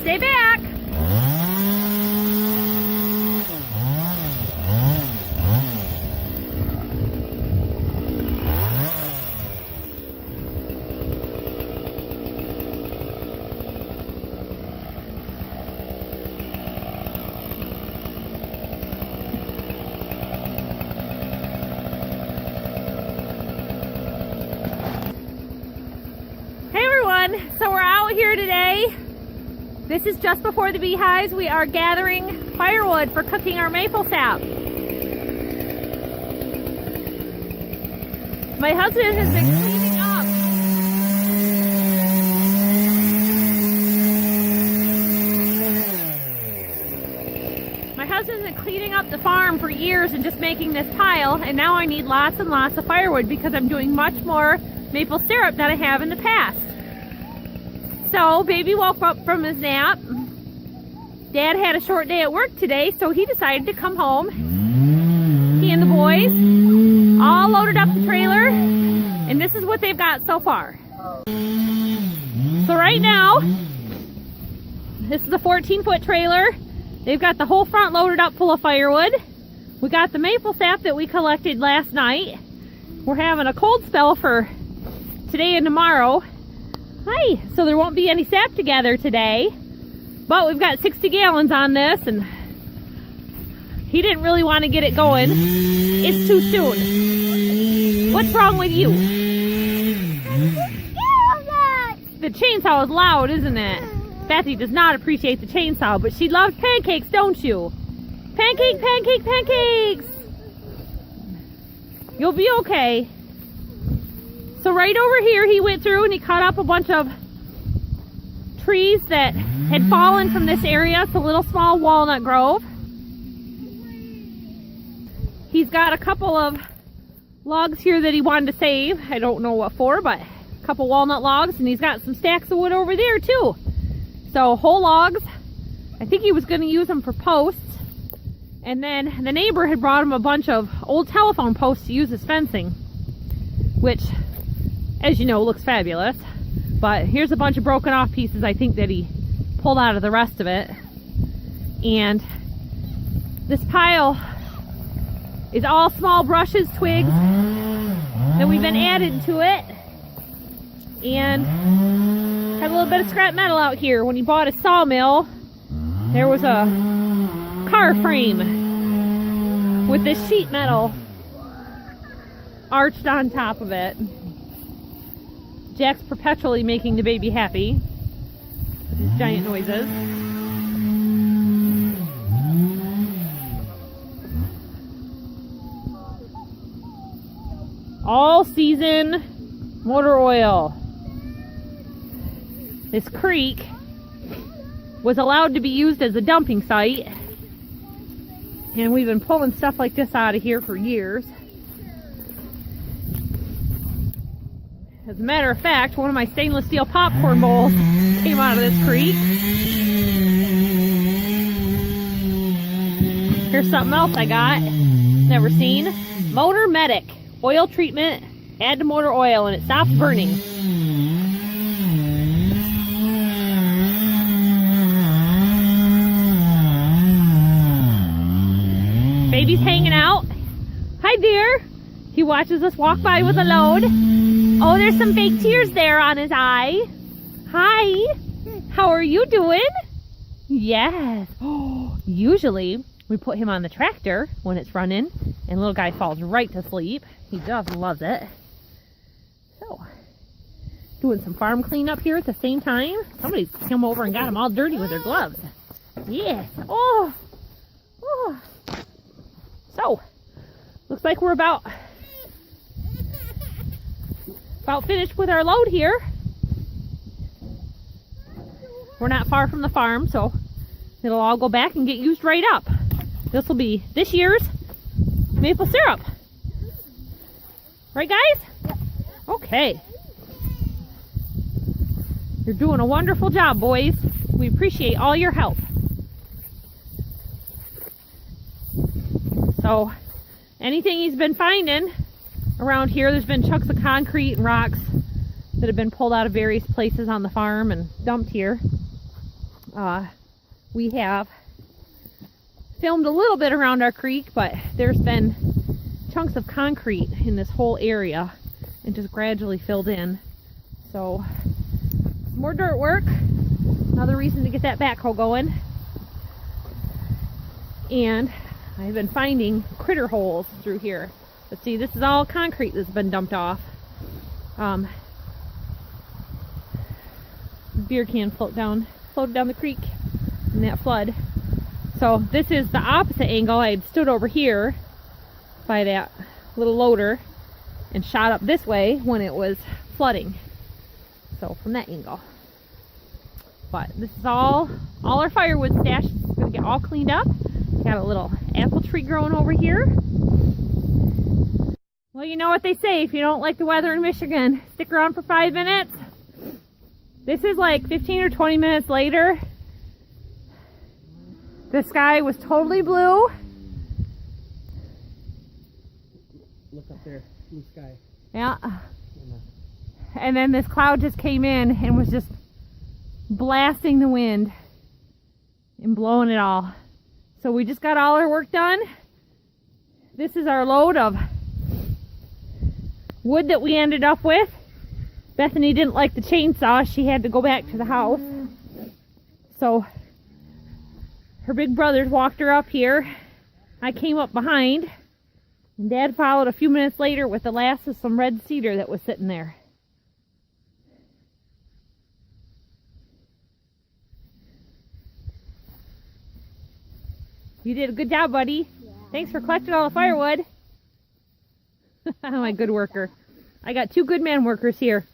Stay back. So we're out here today. This is just before the beehives. We are gathering firewood for cooking our maple sap. My husband has been cleaning up. My husband's been cleaning up the farm for years and just making this pile, and now I need lots and lots of firewood because I'm doing much more maple syrup than I have in the past. So baby woke up from his nap. Dad had a short day at work today, so he decided to come home. He and the boys all loaded up the trailer, and this is what they've got so far. So right now, this is a 14-foot trailer. They've got the whole front loaded up full of firewood. We got the maple sap that we collected last night. We're having a cold spell for today and tomorrow. Hi, so there won't be any sap to gather today, but we've got 60 gallons on this, and he didn't really want to get it going. It's too soon. What's wrong with you? The chainsaw is loud, isn't it? Bethy does not appreciate the chainsaw, but she loves pancakes, don't you? Pancake, pancake, pancakes! You'll be okay. So right over here, he went through and he cut up a bunch of trees that had fallen from this area. It's a little small walnut grove. He's got a couple of logs here that he wanted to save. I don't know what for, but a couple walnut logs, and he's got some stacks of wood over there too. So whole logs. I think he was going to use them for posts. And then the neighbor had brought him a bunch of old telephone posts to use as fencing, which, as you know, looks fabulous. But here's a bunch of broken off pieces I think that he pulled out of the rest of it. And this pile is all small brushes, twigs that we've been added to it. And had a little bit of scrap metal out here. When he bought a sawmill, there was a car frame with this sheet metal arched on top of it. Jack's perpetually making the baby happy with his giant noises. All season motor oil. This creek was allowed to be used as a dumping site, and we've been pulling stuff like this out of here for years. As a matter of fact, one of my stainless steel popcorn bowls came out of this creek. Here's something else I got, never seen. Motor Medic oil treatment. Add to motor oil and it stops burning. Baby's hanging out. Hi dear. He watches us walk by with a load. Oh, there's some fake tears there on his eye. Hi. How are you doing? Yes. Oh, usually we put him on the tractor when it's running, and little guy falls right to sleep. He just loves it. So, doing some farm cleanup here at the same time. Somebody's come over and got him all dirty with their gloves. Yes. Oh. Oh. So, looks like we're about finished with our load here. We're not far from the farm, so it'll all go back and get used right up. This will be this year's maple syrup. Right, guys? Okay. You're doing a wonderful job, boys. We appreciate all your help. So, anything he's been finding around here, there's been chunks of concrete and rocks that have been pulled out of various places on the farm and dumped here. We have filmed a little bit around our creek, but there's been chunks of concrete in this whole area and just gradually filled in. So more dirt work, another reason to get that backhoe going. And I've been finding critter holes through here. But see, this is all concrete that's been dumped off. Beer can floated down the creek in that flood. So this is the opposite angle. I had stood over here by that little loader and shot up this way when it was flooding. So from that angle. But this is all our firewood stash is gonna get all cleaned up. Got a little apple tree growing over here. Well, you know what they say, if you don't like the weather in Michigan, stick around for 5 minutes. This is like 15 or 20 minutes later. The sky was totally blue. Look up there, blue sky. Yeah. And then this cloud just came in and was just blasting the wind and blowing it all. So we just got all our work done. This is our load of wood that we ended up with. Bethany didn't like the chainsaw. She had to go back to the house. So her big brothers walked her up here. I came up behind. And Dad followed a few minutes later with the last of some red cedar that was sitting there. You did a good job, buddy. Yeah. Thanks for collecting all the firewood. I'm a good worker. I got 2 good man workers here.